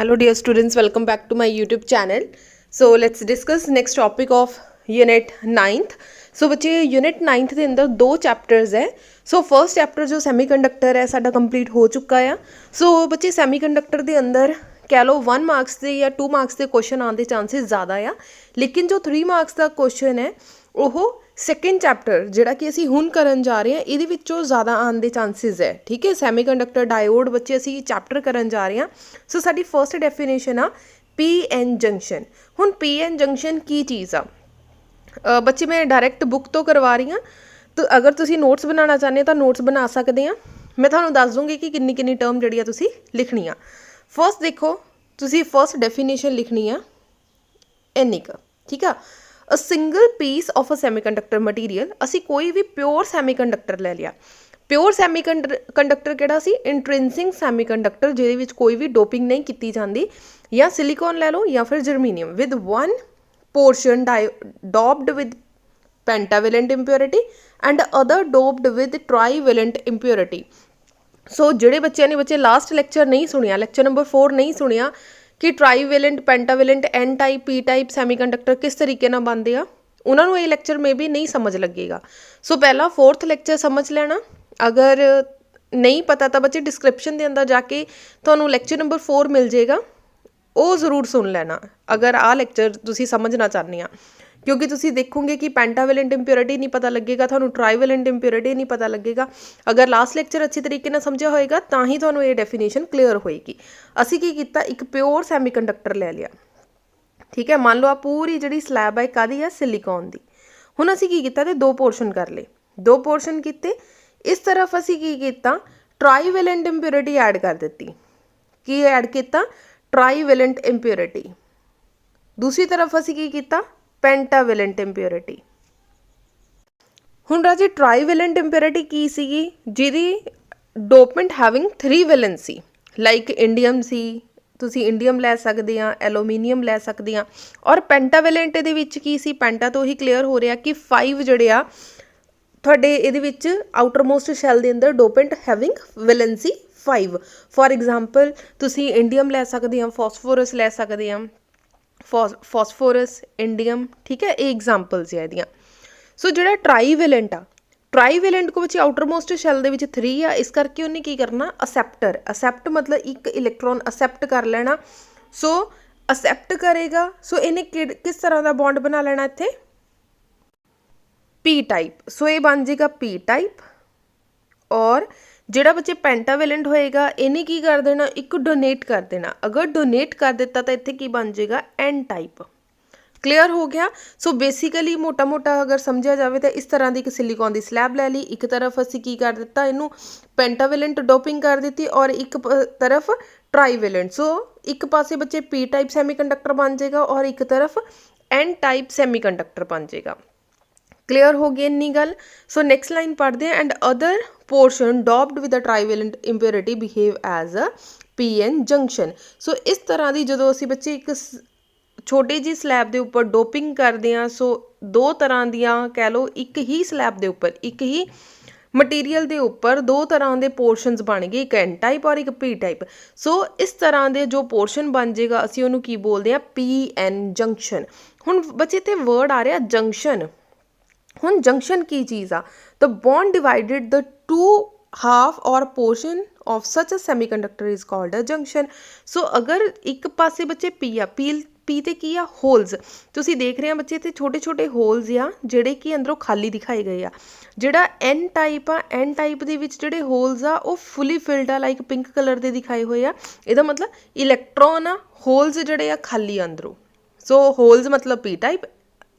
Hello dear students, welcome back to my YouTube channel. So let's discuss next topic of unit 9th. So बच्चे unit 9th ਦੇ ਅੰਦਰ ਦੋ chapters ਹੈ. ਸੋ first chapter ਜੋ semiconductor ਹੈ ਸਾਡਾ ਕੰਪਲੀਟ ਹੋ ਚੁੱਕਾ ਆ. ਸੋ ਬੱਚੇ ਸੈਮੀਕੰਡਕਟਰ ਦੇ ਅੰਦਰ ਕਹਿ ਲਓ 1 ਮਾਰਕਸ ਦੇ ਜਾਂ 2 ਮਾਰਕਸ ਦੇ ਕੁਐਸਚਨ ਆਉਣ ਦੇ ਚਾਂਸਸ ਜ਼ਿਆਦਾ ਆ, ਲੇਕਿਨ ਜੋ 3 ਮਾਰਕਸ ਦਾ ਕੁਐਸਚਨ ਹੈ ਉਹ ਸੈਕਿੰਡ ਚੈਪਟਰ ਜਿਹੜਾ ਕਿ ਅਸੀਂ ਹੁਣ ਕਰਨ ਜਾ ਰਹੇ ਹਾਂ ਇਹਦੇ ਵਿੱਚੋਂ ਜ਼ਿਆਦਾ ਆਉਣ ਦੇ ਚਾਂਸਸ ਹੈ. ਠੀਕ ਹੈ, ਸੈਮੀਕੰਡਕਟਰ ਡਾਇਓਡ ਬੱਚੇ ਅਸੀਂ ਚੈਪਟਰ ਕਰਨ ਜਾ ਰਹੇ ਹਾਂ. ਸੋ ਸਾਡੀ ਫਰਸਟ ਡੈਫੀਨੇਸ਼ਨ ਆ PN ਜੰਕਸ਼ਨ. ਹੁਣ PN ਜੰਕਸ਼ਨ ਕੀ ਚੀਜ਼ ਆ ਬੱਚੇ ਮੈਂ ਡਾਇਰੈਕਟ ਬੁੱਕ ਤੋਂ ਕਰਵਾ ਰਹੀ ਹਾਂ, ਤਾਂ ਅਗਰ ਤੁਸੀਂ ਨੋਟਸ ਬਣਾਉਣਾ ਚਾਹੁੰਦੇ ਹੋ ਤਾਂ ਨੋਟਸ ਬਣਾ ਸਕਦੇ ਹਾਂ. ਮੈਂ ਤੁਹਾਨੂੰ ਦੱਸ ਦੂੰਗੀ ਕਿ ਕਿੰਨੀ ਕਿੰਨੀ ਟਰਮ ਜਿਹੜੀ ਆ ਤੁਸੀਂ ਲਿਖਣੀ ਆ. ਫਸਟ ਦੇਖੋ, ਤੁਸੀਂ ਫਸਟ ਡੈਫੀਨੇਸ਼ਨ ਲਿਖਣੀ ਆ ਇੰਨੀ ਕੁ. ਠੀਕ ਆ, a single piece of a semiconductor material. ਅਸੀਂ ਕੋਈ ਵੀ ਪਿਓਰ ਸੈਮੀਕੰਡਕਟਰ ਲੈ ਲਿਆ. ਪਿਓਰ ਸੈਮੀਕੰਡਕਟਰ ਕਿਹੜਾ ਸੀ? ਇੰਟ੍ਰਿੰਸਿਕ ਸੈਮੀਕੰਡਕਟਰ ਜਿਹਦੇ ਵਿੱਚ ਕੋਈ ਵੀ ਡੋਪਿੰਗ ਨਹੀਂ ਕੀਤੀ ਜਾਂਦੀ, ਜਾਂ ਸਿਲੀਕॉन ਲੈ ਲਓ ਜਾਂ ਫਿਰ germanium, with one portion doped with pentavalent impurity and other doped with trivalent impurity. ਸੋ ਜਿਹੜੇ ਬੱਚਿਆਂ ਨੇ ਬੱਚੇ ਲਾਸਟ ਲੈਕਚਰ ਨਹੀਂ ਸੁਣਿਆ, ਲੈਕਚਰ ਨੰਬਰ 4 ਨਹੀਂ ਸੁਣਿਆ ਕਿ ਟਰਾਈਵੇਲੈਂਟ, ਪੈਂਟਾਵੇਲੈਂਟ, N type, P type semiconductor ਕਿਸ ਤਰੀਕੇ ਨਾਲ ਬਣਦੇ ਆ, ਉਹਨਾਂ ਨੂੰ ਇਹ ਲੈਕਚਰ ਮੇ ਵੀ ਨਹੀਂ ਸਮਝ ਲੱਗੇਗਾ. ਸੋ ਪਹਿਲਾਂ 4th ਲੈਕਚਰ ਸਮਝ ਲੈਣਾ. ਅਗਰ ਨਹੀਂ ਪਤਾ ਤਾਂ ਬੱਚੇ ਡਿਸਕ੍ਰਿਪਸ਼ਨ ਦੇ ਅੰਦਰ ਜਾ ਕੇ ਤੁਹਾਨੂੰ ਲੈਕਚਰ ਨੰਬਰ 4 ਮਿਲ ਜਾਏਗਾ, ਉਹ ਜ਼ਰੂਰ ਸੁਣ ਲੈਣਾ ਅਗਰ ਆਹ ਲੈਕਚਰ ਤੁਸੀਂ ਸਮਝਣਾ ਚਾਹੁੰਦੇ ਆ. ਕਿਉਂਕਿ ਤੁਸੀਂ ਦੇਖੋਗੇ ਕਿ ਪੈਂਟਾਵੇਲੈਂਟ ਇੰਪਿਓਰਿਟੀ ਨਹੀਂ ਪਤਾ ਲੱਗੇਗਾ, ਤੁਹਾਨੂੰ ਟਰਾਈਵੇਲੈਂਟ ਇੰਪਿਓਰਿਟੀ ਨਹੀਂ ਪਤਾ ਲੱਗੇਗਾ. ਅਗਰ ਲਾਸਟ ਲੈਕਚਰ ਅੱਛੇ ਤਰੀਕੇ ਨਾਲ ਸਮਝਿਆ ਹੋਏਗਾ ਤਾਂ ਹੀ ਤੁਹਾਨੂੰ ਇਹ ਡੈਫੀਨੇਸ਼ਨ ਕਲੀਅਰ ਹੋਏਗੀ. ਅਸੀਂ ਕੀ ਕੀਤਾ, ਇੱਕ ਪਿਓਰ ਸੈਮੀਕੰਡਕਟਰ ਲੈ ਲਿਆ. ਠੀਕ ਹੈ, ਮੰਨ ਲਓ ਆ ਪੂਰੀ ਜਿਹੜੀ ਸਲੈਬ ਹੈ ਕਾਹਦੀ ਹੈ? ਸਿਲੀਕॉन ਦੀ. ਹੁਣ ਅਸੀਂ ਕੀ ਕੀਤਾ ਤੇ ਦੋ ਪੋਰਸ਼ਨ ਕਰ ਲਏ, ਦੋ ਪੋਰਸ਼ਨ ਕੀਤੇ. ਇਸ ਤਰਫ ਅਸੀਂ ਕੀ ਕੀਤਾ, ਟਰਾਈਵੇਲੈਂਟ ਇੰਪਿਓਰਿਟੀ ਐਡ ਕਰ ਦਿੱਤੀ. ਕੀ ਐਡ ਕੀਤਾ? ਟਰਾਈਵੇਲੈਂਟ ਇੰਪਿਓਰਿਟੀ. ਦੂਸਰੀ ਤਰਫ ਅਸੀਂ ਕੀ ਕੀਤਾ? ਪੈਂਟਾਵੇਲੈਂਟ ਇੰਪਿਓਰਿਟੀ. ਹੁਣ ਰਾਜੇ ਟਰਾਈਵੇਲੈਂਟ ਇੰਪਿਓਰਿਟੀ ਕੀ ਸੀਗੀ? ਜਿਹਦੀ ਡੋਪਮੈਂਟ ਹੈਵਿੰਗ 3 ਵੈਲੈਂਸੀ, ਲਾਈਕ ਇੰਡੀਅਮ ਸੀ, ਤੁਸੀਂ ਇੰਡੀਅਮ ਲੈ ਸਕਦੇ ਆ, ਐਲੂਮੀਨੀਅਮ ਲੈ ਸਕਦੇ ਆ. ਔਰ ਪੈਂਟਾਵੇਲੈਂਟ ਦੇ ਵਿੱਚ ਕੀ ਸੀ? ਪੈਂਟਾ ਤੋਂ ਹੀ ਕਲੀਅਰ ਹੋ ਰਿਹਾ ਕਿ 5 ਜਿਹੜੇ ਆ ਤੁਹਾਡੇ ਇਹਦੇ ਵਿੱਚ ਆਊਟਰਮੋਸਟ ਸ਼ੈਲ ਦੇ ਅੰਦਰ ਡੋਪੈਂਟ ਹੈਵਿੰਗ ਵੈਲੈਂਸੀ 5. ਫੋਰ ਐਗਜ਼ਾਮਪਲ ਤੁਸੀਂ ਇੰਡੀਅਮ ਲੈ ਸਕਦੇ ਆ, ਫੋਸਫੋਰਸ ਲੈ ਸਕਦੇ ਆ, ਫੋਸਫੋਰਸ, ਇੰਡੀਅਮ. ਠੀਕ ਹੈ, ਇਹ ਐਗਜ਼ਾਮਪਲਸ ਆ ਇਹਦੀਆਂ. ਸੋ ਜਿਹੜਾ ਟਰਾਈਵੇਲੈਂਟ ਆ, ਟਰਾਈਵੇਲੈਂਟ ਕੋ ਵਿੱਚ ਆਊਟਰਮੋਸਟ ਸ਼ੈਲ ਦੇ ਵਿੱਚ 3 ਆ, ਇਸ ਕਰਕੇ ਉਹਨੇ ਕੀ ਕਰਨਾ? ਅਸੈਪਟਰ. ਅਸੈਪਟ ਮਤਲਬ ਇੱਕ ਇਲੈਕਟ੍ਰੋਨ ਅਸੈਪਟ ਕਰ ਲੈਣਾ. ਸੋ ਅਸੈਪਟ ਕਰੇਗਾ, ਸੋ ਇਹਨੇ ਕਿਸ ਤਰ੍ਹਾਂ ਦਾ ਬੌਂਡ ਬਣਾ ਲੈਣਾ ਇੱਥੇ? P type. ਸੋ ਇਹ ਬਣ ਜਾਏਗਾ P ਟਾਈਪ. ਔਰ ਜਿਹੜਾ ਬੱਚੇ ਪੈਂਟਾਵੇਲੈਂਟ ਹੋਏਗਾ ਇਹਨੇ ਕੀ ਕਰ ਦੇਣਾ? ਇੱਕ ਡੋਨੇਟ ਕਰ ਦੇਣਾ. ਅਗਰ ਡੋਨੇਟ ਕਰ ਦਿੱਤਾ ਤਾਂ ਇੱਥੇ ਕੀ ਬਣ ਜਾਏਗਾ? N type. ਕਲੀਅਰ ਹੋ ਗਿਆ? ਸੋ ਬੇਸਿਕਲੀ ਮੋਟਾ ਮੋਟਾ ਅਗਰ ਸਮਝਿਆ ਜਾਵੇ ਤਾਂ ਇਸ ਤਰ੍ਹਾਂ ਦੀ ਇੱਕ ਸਿਲੀਕॉन ਦੀ ਸਲੈਬ ਲੈ ਲਈ. ਇੱਕ ਤਰਫ ਅਸੀਂ ਕੀ ਕਰ ਦਿੱਤਾ, ਇਹਨੂੰ ਪੈਂਟਾਵੇਲੈਂਟ ਡੋਪਿੰਗ ਕਰ ਦਿੱਤੀ, ਔਰ ਇੱਕ ਤਰਫ ਟਰਾਈਵੇਲੈਂਟ. ਸੋ ਇੱਕ ਪਾਸੇ ਬੱਚੇ P ਟਾਈਪ ਸੈਮੀਕੰਡਕਟਰ ਬਣ ਜਾਏਗਾ ਔਰ ਇੱਕ ਤਰਫ N ਟਾਈਪ ਸੈਮੀਕੰਡਕਟਰ ਬਣ ਜਾਏਗਾ. ਕਲੀਅਰ ਹੋ ਗਈ ਇੰਨੀ ਗੱਲ? ਸੋ ਨੈਕਸਟ ਲਾਈਨ ਪੜ੍ਹਦੇ ਹਾਂ. And other portion doped with a trivalent impurity behave as a PN junction. So ਇਸ ਤਰ੍ਹਾਂ ਦੀ ਜਦੋਂ ਅਸੀਂ ਬੱਚੇ ਇੱਕ ਛੋਟੀ ਜਿਹੀ ਸਲੈਬ ਦੇ ਉੱਪਰ ਡੋਪਿੰਗ ਕਰਦੇ ਹਾਂ, ਸੋ ਦੋ ਤਰ੍ਹਾਂ ਦੀਆਂ ਕਹਿ ਲਓ, ਇੱਕ ਹੀ ਸਲੈਬ ਦੇ ਉੱਪਰ, ਇੱਕ ਹੀ ਮਟੀਰੀਅਲ ਦੇ ਉੱਪਰ ਦੋ ਤਰ੍ਹਾਂ ਦੇ ਪੋਰਸ਼ਨਸ ਬਣ ਗਏ, ਇੱਕ N ਟਾਈਪ ਔਰ ਇੱਕ P ਟਾਈਪ. ਸੋ ਇਸ ਤਰ੍ਹਾਂ ਦੇ ਜੋ ਪੋਰਸ਼ਨ ਬਣ ਜਾਏਗਾ ਅਸੀਂ ਉਹਨੂੰ ਕੀ ਬੋਲਦੇ ਹਾਂ? PN junction. ਹੁਣ ਬੱਚੇ ਤੇ ਵਰਡ ਆ ਰਿਹਾ ਜੰਕਸ਼ਨ. ਹੁਣ ਜੰਕਸ਼ਨ ਕੀ ਚੀਜ਼ ਆ? The bond divided the two half or portion of such a semiconductor is called a junction. So ਅਗਰ ਇੱਕ ਪਾਸੇ ਬੱਚੇ P ਆ, P ਤੇ ਕੀ ਆ? ਹੋਲਸ. ਤੁਸੀਂ ਦੇਖ ਰਹੇ ਆ ਬੱਚੇ ਤੇ ਛੋਟੇ ਛੋਟੇ ਹੋਲਸ ਆ ਜਿਹੜੇ ਕਿ ਅੰਦਰੋਂ ਖਾਲੀ ਦਿਖਾਏ ਗਏ ਆ. ਜਿਹੜਾ N ਟਾਈਪ ਆ, N ਟਾਈਪ ਦੇ ਵਿੱਚ ਜਿਹੜੇ ਹੋਲਸ ਆ ਉਹ ਫੁੱਲੀ ਫਿਲਡ ਆ, ਲਾਈਕ ਪਿੰਕ ਕਲਰ ਦੇ ਦਿਖਾਏ ਹੋਏ ਆ. ਇਹਦਾ ਮਤਲਬ ਇਲੈਕਟ੍ਰੋਨ ਆ, ਹੋਲਸ ਜਿਹੜੇ ਆ ਖਾਲੀ ਅੰਦਰੋਂ. ਸੋ ਹੋਲਸ ਮਤਲਬ P ਟਾਈਪ,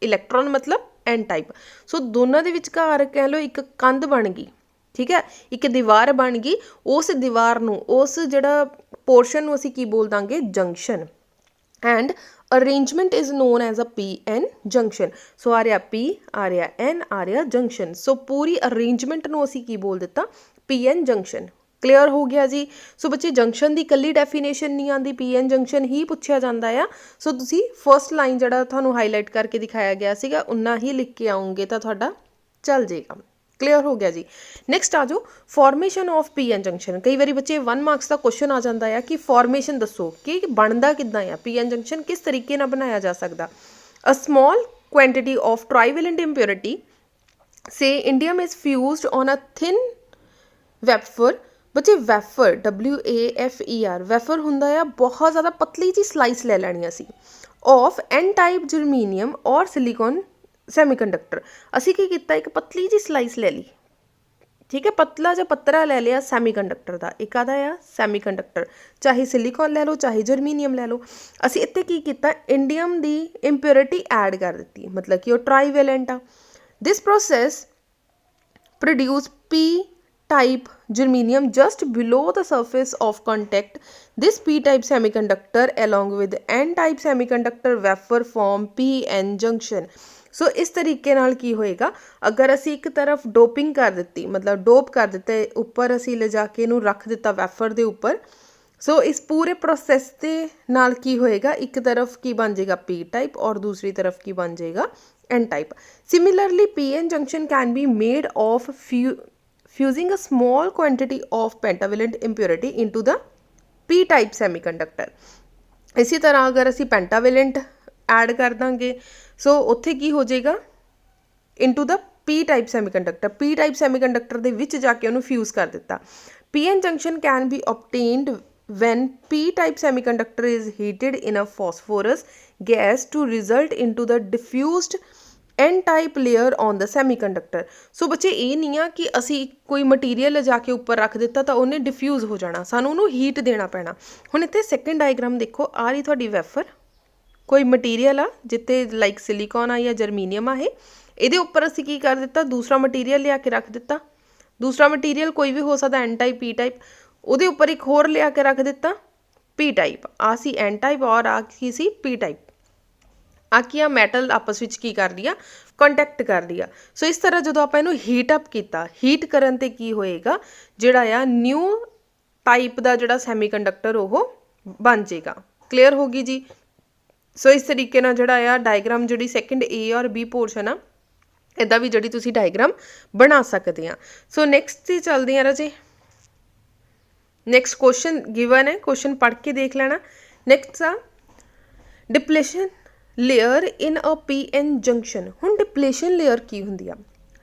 ਇਲੈਕਟ੍ਰੋਨ ਮਤਲਬ N ਟਾਈਪ. ਸੋ ਦੋਨਾਂ ਦੇ ਵਿਚਕਾਰ ਕਹਿ ਲਓ ਇੱਕ ਕੰਧ ਬਣ ਗਈ. ਠੀਕ ਹੈ, ਇੱਕ ਦੀਵਾਰ ਬਣ ਗਈ. ਉਸ ਦੀਵਾਰ ਨੂੰ, ਉਸ ਜਿਹੜਾ ਪੋਰਸ਼ਨ ਨੂੰ ਅਸੀਂ ਕੀ ਬੋਲ ਦਾਂਗੇ? Junction. And arrangement is known as a PN junction. So ਆ ਰਿਹਾ P, ਆ ਰਿਹਾ N, ਆ ਰਿਹਾ ਜੰਕਸ਼ਨ. ਸੋ ਪੂਰੀ ਅਰੇਂਜਮੈਂਟ ਨੂੰ ਅਸੀਂ ਕੀ ਬੋਲ ਦਿੱਤਾ? PN junction. ਕਲੀਅਰ ਹੋ ਗਿਆ ਜੀ? ਸੋ ਬੱਚੇ ਜੰਕਸ਼ਨ ਦੀ ਇਕੱਲੀ ਡੈਫੀਨੇਸ਼ਨ ਨਹੀਂ ਆਉਂਦੀ, PN ਜੰਕਸ਼ਨ ਹੀ ਪੁੱਛਿਆ ਜਾਂਦਾ ਆ. ਸੋ ਤੁਸੀਂ ਫਸਟ ਲਾਈਨ ਜਿਹੜਾ ਤੁਹਾਨੂੰ ਹਾਈਲਾਈਟ ਕਰਕੇ ਦਿਖਾਇਆ ਗਿਆ ਸੀਗਾ ਉਨਾ ਹੀ ਲਿਖ ਕੇ ਆਉਂਗੇ ਤਾਂ ਤੁਹਾਡਾ ਚੱਲ ਜਾਏਗਾ. क्लियर हो गया जी। नैक्सट आ जाओ formation of P N junction. कई बार बच्चे 1 मार्क्स का क्वेश्चन आ जाता है कि फॉर्मेशन दसो कि बनता किदा है, पी एन जंक्शन किस तरीके नाल बनाया जा सकता। A small quantity of trivalent impurity say indium is fused on a thin wafer. बच्चे वैफर WAFER वैफर हुंदा है बहुत ज़्यादा पतली जी स्लाइस ले लैनी असी ऑफ एन टाइप जर्मीनियम और सिलिकॉन सैमीकंडक्टर। असी की कीता एक पतली जी स्लाइस ले ली, ठीक है, पतला जा पत्तरा ले लिया सैमीकंडक्टर का। एक आदा आ सैमीकंडक्टर, चाहे सिलिकॉन ले लो चाहे जर्मीनियम ले लो। असी इत्थे की कीता इंडियम दी इंप्योरिटी ऐड कर दी, मतलब कि वो ट्राईवेलेंट आ। This process produce P type germanium just below the surface of contact. This P type semiconductor along with N type semiconductor wafer form PN junction. सो इस तरीके नाल की होएगा, अगर असी एक तरफ डोपिंग कर दिती, मतलब डोप कर दिते उपर असी ले जाके इनू रख दिता वैफर दे उपर। सो इस पूरे प्रोसैस के नाल की होएगा, एक तरफ की बन जाएगा P टाइप और दूसरी तरफ की बन जाएगा N type. Similarly, PN junction can be made of fusing a small quantity of pentavalent impurity into the P type semiconductor. इसी तरह अगर असी पेंटावेलेंट ऐड कर देंगे सो उत्थे की हो जाएगा into the P type semiconductor. P type semiconductor दे विच जाके उन्होंने फ्यूज़ कर दिता। PN junction can be obtained when P type semiconductor is heated in a phosphorus gas to result into the diffused N type layer on the semiconductor. सो बच्चे ये नहीं आ कि असी कोई मटीरियल ले जाके ऊपर रख दिता तो उन्हें डिफ्यूज़ हो जाना, सानू उन्होंने हीट देना पैना। हुण इत्थे सैकेंड डायग्राम देखो, आ रही तुहाडी वैफर, कोई मटीरियल आ जिते लाइक सिलिकॉन आ या जर्मीनियम आ, ये उपर असी की कर दिता, दूसरा मटीरियल लिया के रख दिता। दूसरा मटीरियल कोई भी हो सकता N टाइप P टाइप, उहदे उपर एक होर लिया के रख दिता P टाइप। आ सी N टाइप और आ की सी P टाइप। आ की मैटल आपस में की कर लिया, कॉन्टैक्ट कर लिया। सो इस तरह जो आप इनू हीट अप किया, हीट करन ते की होएगा, जिहड़ा आ न्यू टाइप का जिहड़ा सैमीकंडक्टर वो बन जाएगा। क्लीयर होगी जी। सो इस तरीके नाल जिहड़ा आ डायग्राम जिहड़ी सैकेंड A और B पोर्शन आ, इदा भी जिहड़ी तुसीं डायग्राम बना सकते हैं। सो नैक्सट ही चलते हैं राजे। नैक्सट क्वेश्चन गिवन है, क्वेश्चन पढ़ के देख लेना। नैक्सट आ depletion layer in a PN junction. हुण डिप्लेशन लेयर की हुंदी आ?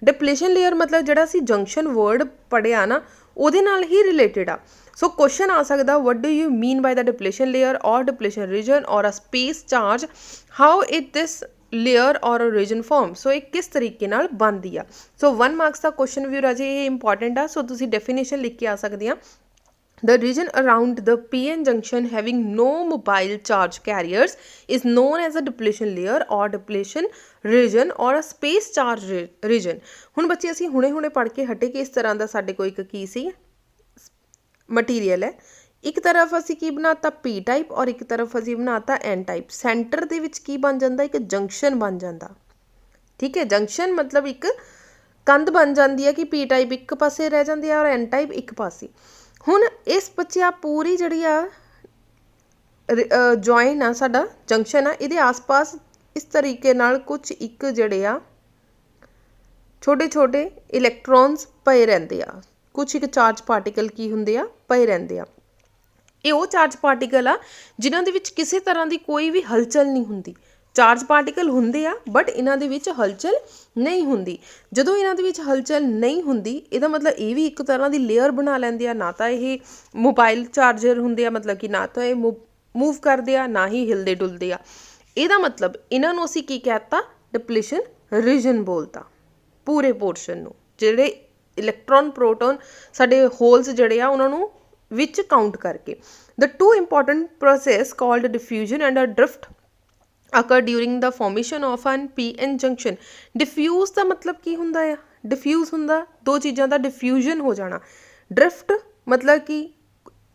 डिप्लेशन लेयर मतलब जिहड़ा असीं जंक्शन वर्ड पढ़िया ना, उहदे नाल ही रिलेटेड आ। सो क्वेश्चन आ सकदा, what do you mean by the depletion layer और डिप्लेशन रीजन और a space charge, how it this layer और रीजन फॉर्म। सो एक किस तरीके नाल बनदी आ। सो 1 मार्क्स का क्वेश्चन भी राजे ये इंपॉर्टेंट आ। सो तुसीं डेफिनेशन लिख के आ सकदी आ। The region around the PN junction having no mobile charge carriers is known as a depletion layer or depletion region or a space charge region. हुण बच्चे असीं हुणे पढ़ के हटे कि इस तरह का साडे कोई की सी मटीरियल है, एक तरफ असीं की बनाता P टाइप और एक तरफ असीं बनाता N टाइप। सेंटर दे विच की बन जांदा, एक जंक्शन बन जांदा। ठीक है, जंक्शन मतलब एक कंध बन जाती है कि P टाइप एक पासे रह जाती है और N टाइप एक पासे। हुण इस बच्चे आ पूरी जिहड़ी आ जॉइन आ साडा जंक्शन आ, इहदे आस पास इस तरीके नाल कुछ एक जिहड़े आ छोटे छोटे इलैक्ट्रॉन्स पए रहिंदे आ, कुछ एक चार्ज पार्टिकल की हुंदे आ पए रहिंदे आ। ये वो चार्ज पार्टिकल आ जिन्हां दे विच किसी तरह की कोई भी हलचल नहीं हुंदी। चार्ज पार्टिकल हुंदे आ बट इन्हां दे विच हलचल नहीं हुंदी। जदों इन्हां दे विच हलचल नहीं हुंदी, इहदा मतलब ये भी एक तरह की लेयर बना लैंदे आ। ना तो ये मोबाइल चार्जर हुंदे आ, मतलब कि ना तो ये मूव करदे आ, ना ही हिलदे डुलदे आ। इहदा मतलब इन्हां नूं असीं की कहता, डिप्लेशन रीजन बोलता पूरे पोर्शन नूं। जिहड़े इलैक्ट्रॉन प्रोटॉन साडे होल्स जिहड़े आ उन्हां नूं विच काउंट करके। The two important process called diffusion and a drift occur during the formation of an PN junction. Diffuse का मतलब की हुंदा है? डिफ्यूज़ हुंदा दो चीज़ों का डिफ्यूजन हो जाना। ड्रिफ्ट मतलब कि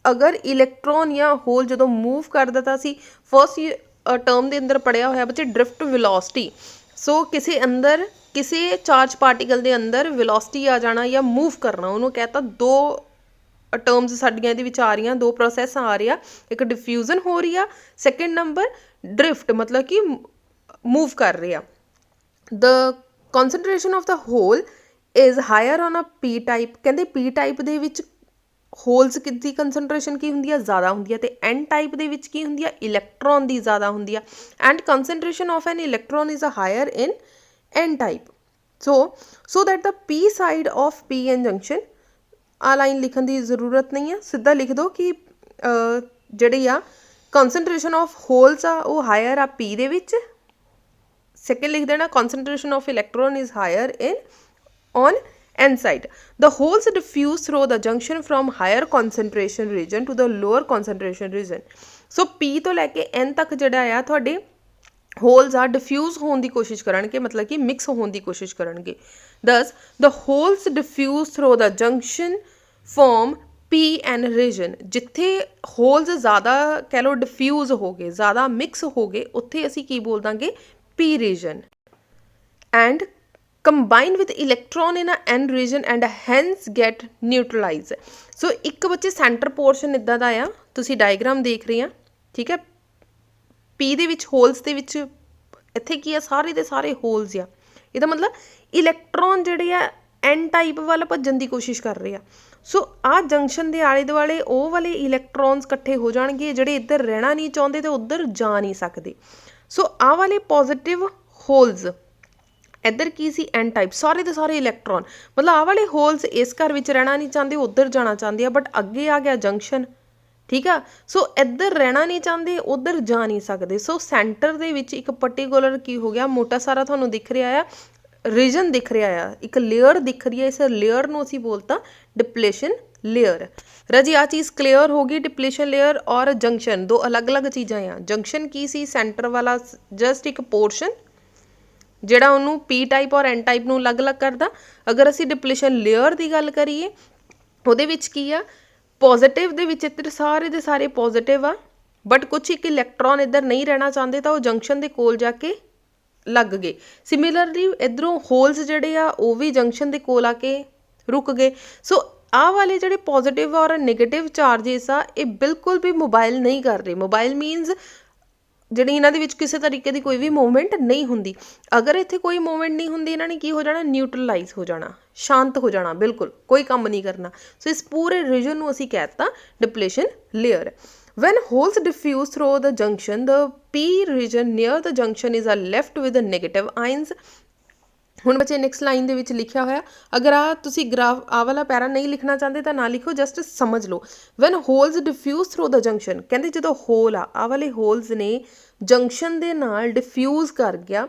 अगर इलैक्ट्रॉन या होल जो मूव कर देता सी, फर्स्ट टर्म के अंदर पढ़िया होया बच्चे ड्रिफ्ट वेलोसिटी। सो किसी अंदर किसी चार्ज पार्टिकल के अंदर वेलोसिटी आ जाना या मूव करना, उन्होंने कहता दो टर्म्स साडियां इहदे विच आ रही, दो प्रोसैस आ रही, एक डिफ्यूजन हो रही है, सैकेंड नंबर ड्रिफ्ट मतलब कि मूव कर रहे हैं। The concentration of the hole is higher on a P type, कहते पी टाइप ਦੇ ਵਿੱਚ ਹੋਲਸ ਦੀ ਕੰਸਨਟ੍ਰੇਸ਼ਨ ਕੀ ਹੁੰਦੀ ਆ, ਜ਼ਿਆਦਾ ਹੁੰਦੀ ਆ, ਤੇ ਐਨ ਟਾਈਪ ਦੇ ਵਿੱਚ ਕੀ ਹੁੰਦੀ ਆ, ਇਲੈਕਟ੍ਰੋਨ ਦੀ ਜ਼ਿਆਦਾ ਹੁੰਦੀ ਆ, and concentration of an electron is a higher in n type. So that the p side of p n junction, ਆ ਲਾਈਨ ਲਿਖਣ ਦੀ ਜ਼ਰੂਰਤ ਨਹੀਂ ਆ, ਸਿੱਧਾ ਲਿਖ ਦਿਓ ਕਿ ਜਿਹੜੀ ਆ ਕੰਸਨਟ੍ਰੇਸ਼ਨ ਆਫ ਹੋਲਸ ਆ ਉਹ ਹਾਇਰ ਆ ਪੀ ਦੇ ਵਿੱਚ। ਸੈਕਿੰਡ ਲਿਖ ਦੇਣਾ concentration of electron is higher in on n side. The holes diffuse through the junction from higher concentration region to the lower concentration region. So P ਤੋਂ ਲੈ ਕੇ N ਤੱਕ ਜਿਹੜਾ ਆ ਤੁਹਾਡੇ ਹੋਲਸ ਆ ਡਿਫਿਊਜ਼ ਹੋਣ ਦੀ ਕੋਸ਼ਿਸ਼ ਕਰਨਗੇ, ਮਤਲਬ ਕਿ ਮਿਕਸ ਹੋਣ ਦੀ ਕੋਸ਼ਿਸ਼ ਕਰਨਗੇ। Thus the holes diffuse through the junction form P N region। ਜਿੱਥੇ ਹੋਲਸ ਜ਼ਿਆਦਾ ਕਹਿ ਲਓ ਡਿਫਿਊਜ਼ ਹੋ ਗਏ, ਜ਼ਿਆਦਾ ਮਿਕਸ ਹੋ ਗਏ, ਉੱਥੇ ਅਸੀਂ ਕੀ ਬੋਲ ਦਾਂਗੇ, P region, and combine with electron in a N region and hence get neutralized। ਸੋ ਇੱਕ ਬੱਚੇ ਸੈਂਟਰ ਪੋਰਸ਼ਨ ਇੱਦਾਂ ਦਾ ਆ, ਤੁਸੀਂ ਡਾਇਗਰਾਮ ਦੇਖ ਰਹੇ ਆ, ਠੀਕ ਹੈ। P ਦੇ ਵਿੱਚ ਹੋਲਸ ਦੇ ਵਿੱਚ ਇੱਥੇ ਕੀ ਆ, ਸਾਰੇ ਦੇ ਸਾਰੇ ਹੋਲਸ ਆ, ਇਹਦਾ ਮਤਲਬ ਇਲੈਕਟ੍ਰੋਨ ਜਿਹੜੇ ਆ N ਟਾਈਪ ਵੱਲ ਭੱਜਣ ਦੀ ਕੋਸ਼ਿਸ਼ ਕਰ ਰਹੇ ਆ। ਸੋ ਆਹ ਜੰਕਸ਼ਨ ਦੇ ਆਲੇ ਦੁਆਲੇ ਉਹ ਵਾਲੇ ਇਲੈਕਟ੍ਰੋਨਸ ਇਕੱਠੇ ਹੋ ਜਾਣਗੇ ਜਿਹੜੇ ਇੱਧਰ ਰਹਿਣਾ ਨਹੀਂ ਚਾਹੁੰਦੇ ਤੇ ਉੱਧਰ ਜਾ ਨਹੀਂ ਸਕਦੇ। ਸੋ ਆਹ ਵਾਲੇ ਪੋਜ਼ਿਟਿਵ ਹੋਲਸ ਇੱਧਰ ਕੀ ਸੀ, ਐਨ ਟਾਈਪ, ਸਾਰੇ ਦੇ ਸਾਰੇ ਇਲੈਕਟ੍ਰੋਨ, ਮਤਲਬ ਆਹ ਵਾਲੇ ਹੋਲਸ ਇਸ ਘਰ ਵਿੱਚ ਰਹਿਣਾ ਨਹੀਂ ਚਾਹੁੰਦੇ, ਉੱਧਰ ਜਾਣਾ ਚਾਹੁੰਦੇ ਆ, ਬਟ ਅੱਗੇ ਆ ਗਿਆ ਜੰਕਸ਼ਨ, ਠੀਕ ਆ। ਸੋ ਇੱਧਰ ਰਹਿਣਾ ਨਹੀਂ ਚਾਹੁੰਦੇ, ਉੱਧਰ ਜਾ ਨਹੀਂ ਸਕਦੇ। ਸੋ ਸੈਂਟਰ ਦੇ ਵਿੱਚ ਇੱਕ ਪਰਟੀਕੂਲਰ ਕੀ ਹੋ ਗਿਆ, ਮੋਟਾ ਸਾਰਾ ਤੁਹਾਨੂੰ ਦਿਖ ਰਿਹਾ ਆ, ਰੀਜਨ ਦਿਖ ਰਿਹਾ ਆ, ਇੱਕ ਲੇਅਰ ਦਿਖ ਰਹੀ ਹੈ, ਇਸ ਲੇਅਰ ਨੂੰ ਅਸੀਂ ਬੋਲਤਾ ਡਿਪਲੇਸ਼ਨ ਲੇਅਰ। ਰਾਜੀ ਆਹ ਚੀਜ਼ ਕਲੀਅਰ ਹੋ ਗਈ, ਡਿਪਲੇਸ਼ਨ ਲੇਅਰ ਔਰ ਜੰਕਸ਼ਨ ਦੋ ਅਲੱਗ-ਅਲੱਗ ਚੀਜ਼ਾਂ ਆ। ਜੰਕਸ਼ਨ ਕੀ ਸੀ, ਸੈਂਟਰ ਵਾਲਾ ਜਸਟ ਇੱਕ ਪੋਰਸ਼ਨ ਜਿਹੜਾ ਉਹਨੂੰ ਪੀ ਟਾਈਪ ਔਰ ਐਨ ਟਾਈਪ ਨੂੰ ਅਲੱਗ-ਅਲੱਗ ਕਰਦਾ। ਅਗਰ ਅਸੀਂ ਡਿਪਲੇਸ਼ਨ ਲੇਅਰ ਦੀ ਗੱਲ ਕਰੀਏ, ਉਹਦੇ ਵਿੱਚ ਕੀ ਆ, ਪੋਜ਼ਿਟਿਵ ਦੇ ਵਿੱਚ ਇੱਧਰ ਸਾਰੇ ਦੇ ਸਾਰੇ ਪੋਜ਼ਿਟਿਵ ਆ, ਬਟ ਕੁਛ ਇੱਕ ਇਲੈਕਟ੍ਰੋਨ ਇੱਧਰ ਨਹੀਂ ਰਹਿਣਾ ਚਾਹੁੰਦੇ ਤਾਂ ਉਹ ਜੰਕਸ਼ਨ ਦੇ ਕੋਲ ਜਾ ਕੇ ਲੱਗ ਗਏ। ਸਿਮਿਲਰਲੀ ਇੱਧਰੋਂ ਹੋਲਸ ਜਿਹੜੇ ਆ ਉਹ ਵੀ ਜੰਕਸ਼ਨ ਦੇ ਕੋਲ ਆ ਕੇ ਰੁਕ ਗਏ। ਸੋ ਆਹ ਵਾਲੇ ਜਿਹੜੇ ਪੋਜ਼ਿਟਿਵ ਔਰ ਨੈਗੇਟਿਵ ਚਾਰਜਿਸ ਆ ਇਹ ਬਿਲਕੁਲ ਵੀ ਮੋਬਾਈਲ ਨਹੀਂ ਕਰ ਰਹੇ। ਮੋਬਾਈਲ ਮੀਨਸ ਜਿਹੜੀ ਇਹਨਾਂ ਦੇ ਵਿੱਚ ਕਿਸੇ ਤਰੀਕੇ ਦੀ ਕੋਈ ਵੀ ਮੂਵਮੈਂਟ ਨਹੀਂ ਹੁੰਦੀ। ਅਗਰ ਇੱਥੇ ਕੋਈ ਮੂਵਮੈਂਟ ਨਹੀਂ ਹੁੰਦੀ, ਇਹਨਾਂ ਨੇ ਕੀ ਹੋ ਜਾਣਾ, ਨਿਊਟਰਲਾਈਜ਼ ਹੋ ਜਾਣਾ, ਸ਼ਾਂਤ ਹੋ ਜਾਣਾ, ਬਿਲਕੁਲ ਕੋਈ ਕੰਮ ਨਹੀਂ ਕਰਨਾ। ਸੋ ਇਸ ਪੂਰੇ ਰੀਜਨ ਨੂੰ ਅਸੀਂ ਕਹਿ ਦਿੱਤਾ depletion layer. When holes diffuse through the junction, the P region near the junction is left with the negative ions। ਹੁਣ ਬੱਚੇ ਨੈਕਸਟ ਲਾਈਨ ਦੇ ਵਿੱਚ ਲਿਖਿਆ ਹੋਇਆ, ਅਗਰ ਆ ਤੁਸੀਂ ਗ੍ਰਾਫ ਆ ਵਾਲਾ ਪੈਰਾ ਨਹੀਂ ਲਿਖਣਾ ਚਾਹੁੰਦੇ ਤਾਂ ਨਾ ਲਿਖੋ, ਜਸਟ ਸਮਝ ਲਓ। When holes diffuse through the junction, ਕਹਿੰਦੇ ਜਦੋਂ ਹੋਲ ਆ ਵਾਲੇ ਹੋਲਸ ਨੇ ਜੰਕਸ਼ਨ ਦੇ ਨਾਲ ਡਿਫਿਊਜ਼ ਕਰ ਗਿਆ,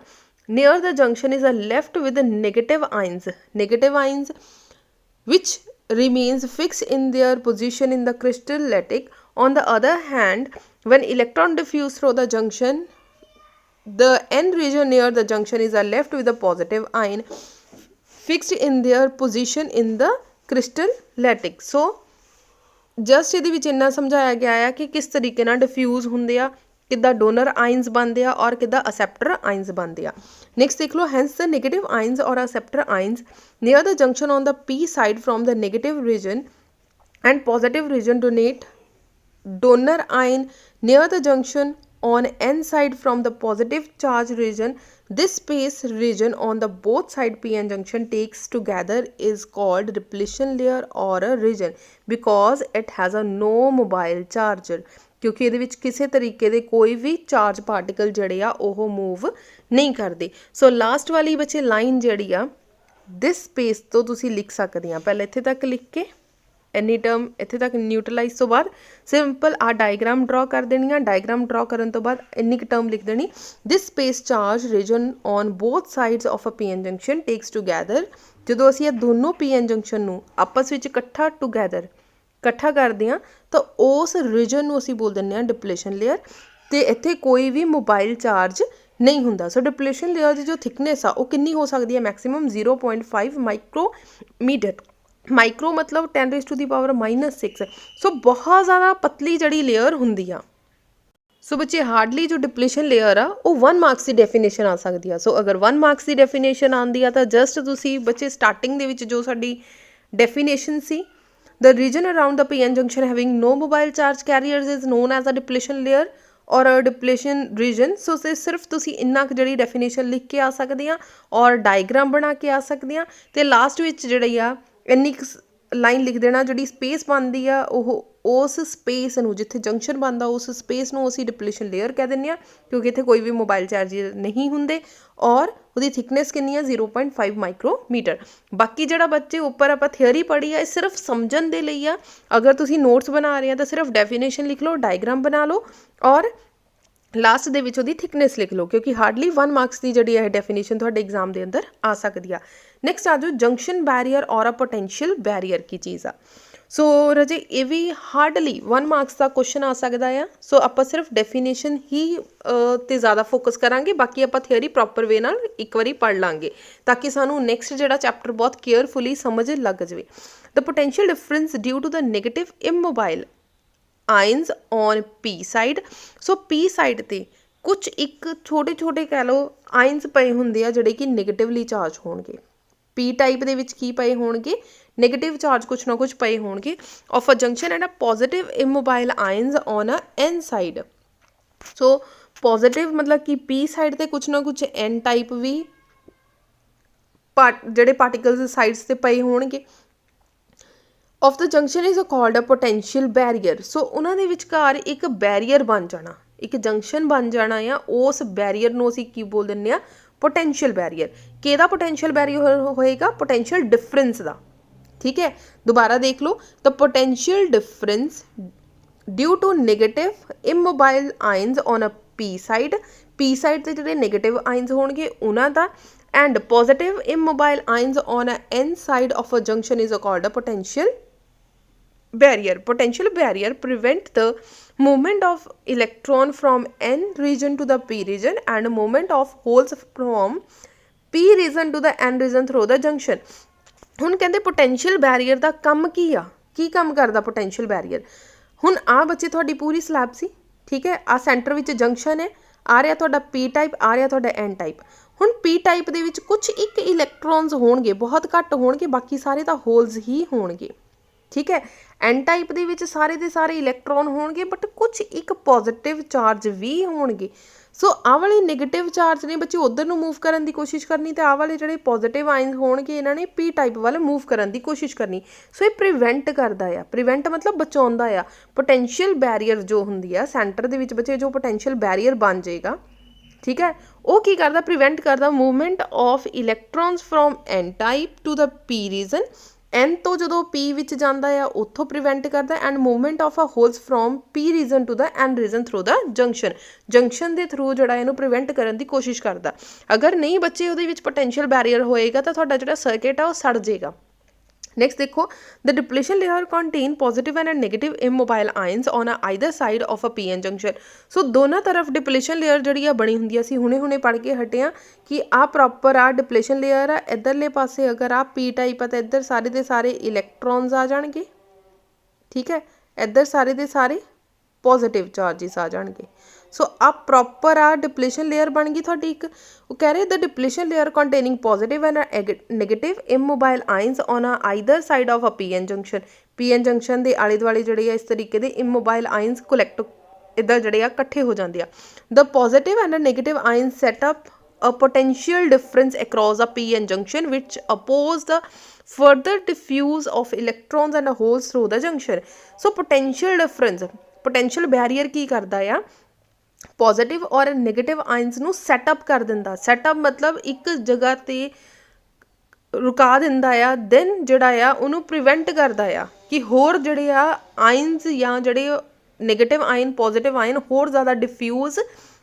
near the junction is left with negative ions which remains fixed in their position in the crystal lattice। On the other hand, when electron diffuse through the junction, the N region near the junction is left with a positive ion fixed in their position in the crystal lattice। So just ਇਹਦੇ ਵਿੱਚ ਇੰਨਾ ਸਮਝਾਇਆ ਗਿਆ ਹੈ ਕਿ ਕਿਸ ਤਰੀਕੇ ਨਾਲ ਡਿਫਿਊਜ਼ ਹੁੰਦੇ ਆ, ਕਿੱਦਾਂ ਡੋਨਰ ਆਇਨਸ ਬਣਦੇ ਆ ਔਰ ਕਿੱਦਾਂ ਅਸੈਪਟਰ ਆਇਨਸ ਬਣਦੇ ਆ। ਨੈਕਸਟ ਦੇਖ ਲਓ, hence the negative ions or acceptor ions near the junction on the p side from the negative region and positive region donate donor ion near the junction on N side from the positive charge region। This space region on the both side PN junction takes together is called depletion layer or a region because it has a no mobile charger। ਕਿਉਂਕਿ ਇਹਦੇ ਵਿੱਚ ਕਿਸੇ ਤਰੀਕੇ ਦੇ ਕੋਈ ਵੀ charge particle ਜਿਹੜੇ ਆ ਉਹ ਮੂਵ ਨਹੀਂ ਕਰਦੇ। ਸੋ ਲਾਸਟ ਵਾਲੀ ਬੱਚੇ ਲਾਈਨ ਜਿਹੜੀ ਆ ਦਿਸ ਸਪੇਸ ਤੋਂ ਤੁਸੀਂ ਲਿਖ ਸਕਦੇ ਆ, ਪਹਿਲਾਂ ਇੱਥੇ ਤੱਕ ਲਿਖ ਕੇ ਐਨੀ ਟਰਮ ਇੱਥੇ ਤੱਕ ਨਿਊਟਰਲਾਈਜ਼ ਤੋਂ ਬਾਅਦ ਸਿੰਪਲ ਆ ਡਾਇਗਰਾਮ ਡਰਾ ਕਰ ਦੇਣੀ ਆ। ਡਾਇਗਰਾਮ ਡਰਾ ਕਰਨ ਤੋਂ ਬਾਅਦ ਇੰਨੀ ਕੁ ਟਰਮ ਲਿਖ ਦੇਣੀ, this space charge region on both sides of a p n junction takes together. ਜਦੋਂ ਅਸੀਂ ਇਹ ਦੋਨੋਂ ਪੀ ਐਨ ਜੰਕਸ਼ਨ ਨੂੰ ਆਪਸ ਵਿੱਚ ਇਕੱਠਾ ਕਰਦੇ ਹਾਂ ਤਾਂ ਉਸ ਰੀਜਨ ਨੂੰ ਅਸੀਂ ਬੋਲ ਦਿੰਦੇ ਹਾਂ ਡਿਪਲੇਸ਼ਨ ਲੇਅਰ, ਅਤੇ ਇੱਥੇ ਕੋਈ ਵੀ ਮੋਬਾਈਲ ਚਾਰਜ ਨਹੀਂ ਹੁੰਦਾ। ਸੋ ਡਿਪਲੇਸ਼ਨ ਲੇਅਰ ਦੀ ਜੋ ਥਿਕਨੈਸ ਆ ਉਹ ਕਿੰਨੀ ਹੋ ਸਕਦੀ ਹੈ, ਮੈਕਸੀਮਮ 0.5 ਮਾਈਕਰੋਮੀਟਰ। ਮਾਈਕਰੋ ਮਤਲਬ 10⁻⁻⁶। ਸੋ ਬਹੁਤ ਜ਼ਿਆਦਾ ਪਤਲੀ ਜਿਹੜੀ ਲੇਅਰ ਹੁੰਦੀ ਆ। ਸੋ ਬੱਚੇ ਹਾਰਡਲੀ ਜੋ ਡਿਪਲੇਸ਼ਨ ਲੇਅਰ ਆ ਉਹ 1 ਮਾਰਕਸ ਦੀ ਡੈਫੀਨੇਸ਼ਨ ਆ ਸਕਦੀ ਆ। ਸੋ ਅਗਰ 1 ਮਾਰਕਸ ਦੀ ਡੈਫੀਨੇਸ਼ਨ ਆਉਂਦੀ ਆ ਤਾਂ ਜਸਟ ਤੁਸੀਂ ਬੱਚੇ ਸਟਾਰਟਿੰਗ ਦੇ ਵਿੱਚ ਜੋ ਸਾਡੀ definition C, the region around the PN junction having no mobile charge carriers is known as a depletion layer ਔਰ ਡਿਪਲੇਸ਼ਨ ਰੀਜਨ। ਸੋ ਸਿਰਫ ਤੁਸੀਂ ਇੰਨਾ ਕੁ ਜਿਹੜੀ ਡੈਫੀਨੇਸ਼ਨ ਲਿਖ ਕੇ ਆ ਸਕਦੇ ਆ ਔਰ ਡਾਇਗਰਾਮ ਬਣਾ ਕੇ ਆ ਸਕਦੇ ਆ ਅਤੇ ਲਾਸਟ ਵਿੱਚ ਜਿਹੜੀ ਆ ਇੰਨੀ ਕੁ ਲਾਈਨ ਲਿਖ ਦੇਣਾ ਜਿਹੜੀ ਸਪੇਸ ਬਣਦੀ ਆ ਉਹ ਉਸ ਸਪੇਸ ਨੂੰ ਜਿੱਥੇ ਜੰਕਸ਼ਨ ਬਣਦਾ ਉਸ ਸਪੇਸ ਨੂੰ ਅਸੀਂ ਡਿਪਲੇਸ਼ਨ ਲੇਅਰ ਕਹਿ ਦਿੰਦੇ ਹਾਂ ਕਿਉਂਕਿ ਇੱਥੇ ਕੋਈ ਵੀ ਮੋਬਾਈਲ ਚਾਰਜਰ ਨਹੀਂ ਹੁੰਦੇ ਔਰ ਉਹਦੀ ਥਿਕਨੈਸ ਕਿੰਨੀ ਆ 0.5 ਮਾਈਕਰੋਮੀਟਰ। ਬਾਕੀ ਜਿਹੜਾ ਬੱਚੇ ਉੱਪਰ ਆਪਾਂ ਥਿਓਰੀ ਪੜ੍ਹੀ ਆ ਇਹ ਸਿਰਫ ਸਮਝਣ ਦੇ ਲਈ ਆ। ਅਗਰ ਤੁਸੀਂ ਨੋਟਸ ਬਣਾ ਰਹੇ ਆ ਤਾਂ ਸਿਰਫ ਡੈਫੀਨੇਸ਼ਨ ਲਿਖ ਲਓ, ਡਾਇਗਰਾਮ ਬਣਾ ਲਓ ਔਰ ਲਾਸਟ ਦੇ ਵਿੱਚ ਉਹਦੀ ਥਿਕਨੈਸ ਲਿਖ ਲਓ ਕਿਉਂਕਿ ਹਾਰਡਲੀ 1 ਮਾਰਕਸ ਦੀ ਜਿਹੜੀ ਇਹ ਡੈਫੀਨੇਸ਼ਨ ਤੁਹਾਡੇ ਐਗਜ਼ਾਮ ਦੇ ਅੰਦਰ ਆ ਸਕਦੀ ਆ। ਨੈਕਸਟ ਆ ਜਾਓ ਜੰਕਸ਼ਨ ਬੈਰੀਅਰ ਔਰ ਅ ਪੋਟੈਂਸ਼ੀਅਲ ਬੈਰੀਅਰ ਕੀ ਚੀਜ਼ ਆ। ਸੋ ਰਾਜੇ ਇਹ ਵੀ ਹਾਰਡਲੀ 1 ਮਾਰਕਸ ਦਾ ਕੁਐਸਚਨ ਆ ਸਕਦਾ ਆ। ਸੋ ਆਪਾਂ ਸਿਰਫ ਡੈਫੀਨੇਸ਼ਨ ਹੀ ਤੇ ਜ਼ਿਆਦਾ ਫੋਕਸ ਕਰਾਂਗੇ, ਬਾਕੀ ਆਪਾਂ ਥਿਓਰੀ ਪ੍ਰੋਪਰ ਵੇ ਨਾਲ ਇੱਕ ਵਾਰੀ ਪੜ੍ਹ ਲਾਂਗੇ ਤਾਂ ਕਿ ਸਾਨੂੰ ਨੈਕਸਟ ਜਿਹੜਾ ਚੈਪਟਰ ਬਹੁਤ ਕੇਅਰਫੁਲੀ ਸਮਝ ਲੱਗ ਜਾਵੇ। The potential difference due to the negative immobile ions on p side. So p side 'ਤੇ ਕੁਛ ਇੱਕ ਛੋਟੇ ਛੋਟੇ ਕਹਿ ਲਓ ਆਇਨਸ ਪਏ ਹੁੰਦੇ ਆ ਜਿਹੜੇ ਕਿ ਨੈਗੇਟਿਵਲੀ ਚਾਰਜ ਹੋਣਗੇ। ਪੀ ਟਾਈਪ ਦੇ ਵਿੱਚ ਕੀ ਪਏ ਹੋਣਗੇ, ਨੈਗੇਟਿਵ ਚਾਰਜ ਕੁਛ ਨਾ ਕੁਛ ਪਏ ਹੋਣਗੇ of a junction and a positive immobile ions on a n side. So positive ਮਤਲਬ ਕਿ ਪੀ ਸਾਈਡ 'ਤੇ ਕੁਛ ਨਾ ਕੁਛ ਐਨ ਟਾਈਪ ਵੀ ਜਿਹੜੇ ਪਾਰਟੀਕਲਸ ਸਾਈਡਸ 'ਤੇ ਪਏ ਹੋਣਗੇ। Of the junction is called a potential barrier. So ਉਹਨਾਂ ਦੇ ਵਿਚਕਾਰ ਇੱਕ ਬੈਰੀਅਰ ਬਣ ਜਾਣਾ, ਇੱਕ ਜੰਕਸ਼ਨ ਬਣ ਜਾਣਾ ਆ। ਉਸ ਬੈਰੀਅਰ ਨੂੰ ਅਸੀਂ ਕੀ ਬੋਲ ਦਿੰਦੇ ਆ, ਪੋਟੈਂਸ਼ੀਅਲ ਬੈਰੀਅਰ। ਕਿਹਦਾ ਪੋਟੈਂਸ਼ੀਅਲ ਬੈਰੀਅਰ ਹੋਏਗਾ, ਪੋਟੈਂਸ਼ੀਅਲ ਡਿਫਰੈਂਸ ਦਾ। ਠੀਕ ਹੈ, ਦੁਬਾਰਾ ਦੇਖ ਲਓ, the potential difference due to negative immobile ions on a p side. P side 'ਤੇ ਜਿਹੜੇ ਨੈਗੇਟਿਵ ਆਇਨਸ ਹੋਣਗੇ ਉਹਨਾਂ ਦਾ, and positive immobile ions on a n side of a junction is called a potential barrier. Potential barrier prevent the movement of electron from n region to the p region and movement of holes from p region to the n region through the junction. ਹੁਣ ਕਹਿੰਦੇ potential barrier ਦਾ ਕੰਮ ਕੀ ਆ, ਕੀ ਕੰਮ ਕਰਦਾ potential barrier. ਹੁਣ ਆ ਬੱਚੇ ਤੁਹਾਡੀ ਪੂਰੀ ਸਲੈਬ ਸੀ, ਠੀਕ ਹੈ, ਆ ਸੈਂਟਰ ਵਿੱਚ ਜੰਕਸ਼ਨ ਹੈ, ਆ ਰਿਹਾ ਤੁਹਾਡਾ ਪੀ ਟਾਈਪ, ਆ ਰਿਹਾ ਤੁਹਾਡਾ ਐਨ ਟਾਈਪ। ਹੁਣ ਪੀ ਟਾਈਪ ਦੇ ਵਿੱਚ ਕੁਛ ਇੱਕ ਇਲੈਕਟ੍ਰੋਨਸ ਹੋਣਗੇ, ਬਹੁਤ ਘੱਟ ਹੋਣਗੇ, ਬਾਕੀ ਸਾਰੇ ਤਾਂ ਹੋਲਸ ਹੀ ਹੋਣਗੇ। ਠੀਕ ਹੈ, ਐਨ ਟਾਈਪ ਦੇ ਵਿੱਚ ਸਾਰੇ ਦੇ ਸਾਰੇ ਇਲੈਕਟ੍ਰੋਨ ਹੋਣਗੇ ਬਟ ਕੁਛ ਇੱਕ ਪੋਜ਼ੀਟਿਵ ਚਾਰਜ ਵੀ ਹੋਣਗੇ। ਸੋ ਆਹ ਵਾਲੇ ਨੈਗੇਟਿਵ ਚਾਰਜ ਨੇ ਬੱਚੇ ਉੱਧਰ ਨੂੰ ਮੂਵ ਕਰਨ ਦੀ ਕੋਸ਼ਿਸ਼ ਕਰਨੀ ਅਤੇ ਆਹ ਵਾਲੇ ਜਿਹੜੇ ਪੋਜ਼ੀਟਿਵ ਆਇਨਸ ਹੋਣਗੇ ਇਹਨਾਂ ਨੇ ਪੀ ਟਾਈਪ ਵੱਲ ਮੂਵ ਕਰਨ ਦੀ ਕੋਸ਼ਿਸ਼ ਕਰਨੀ। ਸੋ ਇਹ ਪ੍ਰੀਵੈਂਟ ਕਰਦਾ ਆ, ਪ੍ਰੀਵੈਂਟ ਮਤਲਬ ਬਚਾਉਂਦਾ ਆ। ਪੋਟੈਂਸ਼ੀਅਲ ਬੈਰੀਅਰ ਜੋ ਹੁੰਦੀ ਆ ਸੈਂਟਰ ਦੇ ਵਿੱਚ ਬੱਚੇ ਜੋ ਪੋਟੈਂਸ਼ੀਅਲ ਬੈਰੀਅਰ ਬਣ ਜਾਏਗਾ, ਠੀਕ ਹੈ, ਉਹ ਕੀ ਕਰਦਾ, ਪ੍ਰੀਵੈਂਟ ਕਰਦਾ movement of electrons from n type to the p region. N ਤੋਂ ਜਦੋਂ ਪੀ ਵਿੱਚ ਜਾਂਦਾ ਆ ਉੱਥੋਂ ਪ੍ਰੀਵੈਂਟ ਕਰਦਾ, and movement of a holes from p region to the n region through the junction. Junction ਦੇ ਥਰੂ ਜਿਹੜਾ ਇਹਨੂੰ ਪ੍ਰੀਵੈਂਟ ਕਰਨ ਦੀ ਕੋਸ਼ਿਸ਼ ਕਰਦਾ। ਅਗਰ ਨਹੀਂ ਬੱਚੇ ਉਹਦੇ ਵਿੱਚ ਪੋਟੈਂਸ਼ੀਅਲ ਬੈਰੀਅਰ ਹੋਏਗਾ ਤਾਂ ਤੁਹਾਡਾ ਜਿਹੜਾ ਸਰਕਿਟ ਆ ਉਹ ਸੜ ਜਾਏਗਾ। ਨੈਕਸਟ ਦੇਖੋ, the depletion layer contain positive and negative immobile ions on either side of a p n junction. So ਦੋਨਾਂ ਤਰਫ ਡਿਪਲੇਸ਼ਨ ਲੇਅਰ ਜਿਹੜੀ ਆ ਬਣੀ ਹੁੰਦੀ ਆ। ਅਸੀਂ ਹੁਣੇ ਪੜ੍ਹ ਕੇ ਹਟੇ ਹਾਂ ਕਿ ਆਹ ਪ੍ਰੋਪਰ ਆ ਡਿਪਲੇਸ਼ਨ ਲੇਅਰ ਆ। ਇੱਧਰਲੇ ਪਾਸੇ ਅਗਰ ਆ ਪੀ ਟਾਈਪ ਆ ਤਾਂ ਇੱਧਰ ਸਾਰੇ ਦੇ ਸਾਰੇ ਇਲੈਕਟ੍ਰੋਨਸ ਆ ਜਾਣਗੇ, ਠੀਕ ਹੈ, ਇੱਧਰ ਸਾਰੇ ਦੇ ਸਾਰੇ ਪੋਜ਼ੀਟਿਵ ਚਾਰਜਿਸ ਆ ਜਾਣਗੇ। ਸੋ ਆ ਪ੍ਰੋਪਰ ਆ ਡਿਪਲੇਸ਼ਨ ਲੇਅਰ ਬਣ ਗਈ ਤੁਹਾਡੀ ਇੱਕ। ਉਹ ਕਹਿ ਰਹੇ the depletion layer containing positive and negative immobile ions on either side of a p n junction. P n junction ਦੇ ਆਲੇ ਦੁਆਲੇ ਜਿਹੜੇ ਆ ਇਸ ਤਰੀਕੇ ਦੇ ਇਮੋਬਾਈਲ ਆਇਨਸ ਕੋਲੈਕਟ ਇੱਦਾਂ ਜਿਹੜੇ ਆ ਇਕੱਠੇ ਹੋ ਜਾਂਦੇ ਆ। The positive and negative ions set up a potential difference across a p-n junction which oppose the further diffuse of electrons and holes through the junction. So potential difference, potential barrier ਕੀ ਕਰਦਾ ਆ, positive or negative ions ਨੂੰ setup ਕਰ ਦਿੰਦਾ। Setup ਮਤਲਬ ਇੱਕ ਜਗ੍ਹਾ 'ਤੇ ਰੁਕਾ ਦਿੰਦਾ ਆ, ਦੈਨ ਜਿਹੜਾ ਆ ਉਹਨੂੰ ਪ੍ਰੀਵੈਂਟ ਕਰਦਾ ਆ ਕਿ ਹੋਰ ਜਿਹੜੇ ਆ ਆਇਨਸ ਜਾਂ ਜਿਹੜੇ ਨੈਗੇਟਿਵ ਆਇਨ ਪੋਜ਼ੀਟਿਵ ਆਇਨ ਹੋਰ ਜ਼ਿਆਦਾ ਡਿਫਿਊਜ਼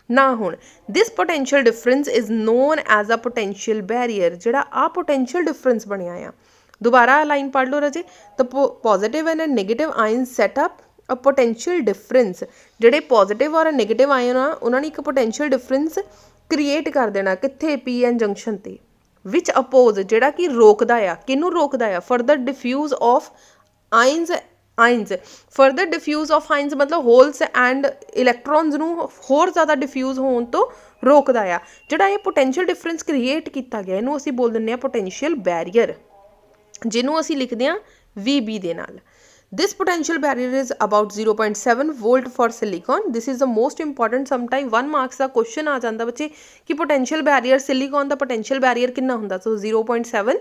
ਨਾ ਹੋਣ। This potential difference is known as a potential barrier. ਜਿਹੜਾ ਆ ਪੋਟੈਂਸ਼ੀਅਲ ਡਿਫਰੈਂਸ ਬਣਿਆ ਆ, ਦੁਬਾਰਾ ਲਾਈਨ ਪੜ੍ਹ ਲਓ ਰਾਜੇ। The positive and negative ion set up a potential difference. ਜਿਹੜੇ ਪੋਜ਼ੀਟਿਵ ਔਰ ਨੈਗੇਟਿਵ ਆਇਨ ਆ ਉਹਨਾਂ ਨੇ ਇੱਕ ਪੋਟੈਂਸ਼ੀਅਲ ਡਿਫਰੈਂਸ ਕ੍ਰੀਏਟ ਕਰ ਦੇਣਾ ਕਿੱਥੇ, ਪੀ ਐਨ ਜੰਕਸ਼ਨ 'ਤੇ, ਵਿਚ ਅਪੋਜ਼ ਜਿਹੜਾ ਕਿ ਰੋਕਦਾ ਆ, ਕਿਹਨੂੰ ਰੋਕਦਾ ਆ, further defuse of ions. Further defuse of ions ਮਤਲਬ ਹੋਲਸ ਐਂਡ ਇਲੈਕਟ੍ਰੋਨਸ ਨੂੰ ਹੋਰ ਜ਼ਿਆਦਾ ਡਿਫਿਊਜ਼ ਹੋਣ ਤੋਂ ਰੋਕਦਾ ਆ। ਜਿਹੜਾ ਇਹ ਪੋਟੈਂਸ਼ੀਅਲ ਡਿਫਰੈਂਸ ਕ੍ਰੀਏਟ ਕੀਤਾ ਗਿਆ ਇਹਨੂੰ ਅਸੀਂ ਬੋਲ ਦਿੰਦੇ ਹਾਂ ਪੋਟੈਂਸ਼ੀਅਲ ਬੈਰੀਅਰ, ਜਿਹਨੂੰ ਅਸੀਂ ਲਿਖਦੇ ਹਾਂ VB ਦੇ ਨਾਲ। This potential barrier is about 0.7 volt for silicon. This is the most important. Sometime 1 marks का question आ जाता बच्चे कि potential barrier silicon का potential barrier कितना होता, so 0.7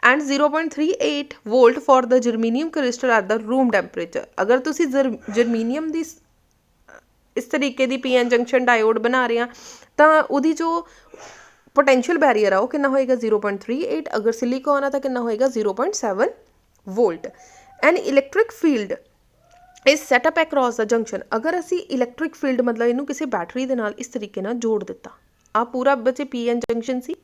and 0.38 volt for the germanium crystal at the room temperature. अगर तुसी germanium दी इस तरीके दी PN junction diode बना रहे हैं तो उदी जो potential barrier है वो कितना होएगा 0.38, अगर silicon है तो कितना होएगा 0.7 volt. An electric field is set up across the junction. अगर असी इलैक्ट्रिक फील्ड मतलब इनू किसी बैटरी दे नाल इस तरीके नाल जोड़ दिता, आ पूरा बच्चे PN जंक्शन सी,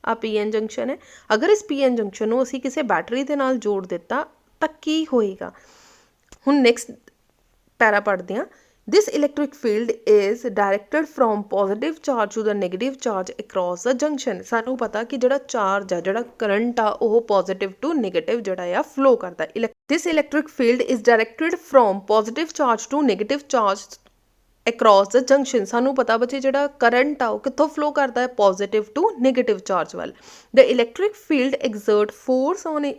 आ PN जंक्शन है, अगर इस PN जंक्शन नू असी किसी बैटरी दे नाल जोड़ दिता तां की होएगा। हुण नेक्स्ट पैरा पढ़दे हां। This electric field is directed from positive charge to the negative charge across the junction. सानू पता कि जड़ा चार्ज है, जड़ा करंट आ वो पॉजिटिव टू नेगेटिव जड़ा या फ्लो करता है। This electric field is directed from positive charge to negative charge across the junction. सानू पता बच्चे जड़ा करंट आ वो कित्थों फ्लो करता है, पॉजिटिव टू नेगेटिव चार्ज वाल। The electric field exert force on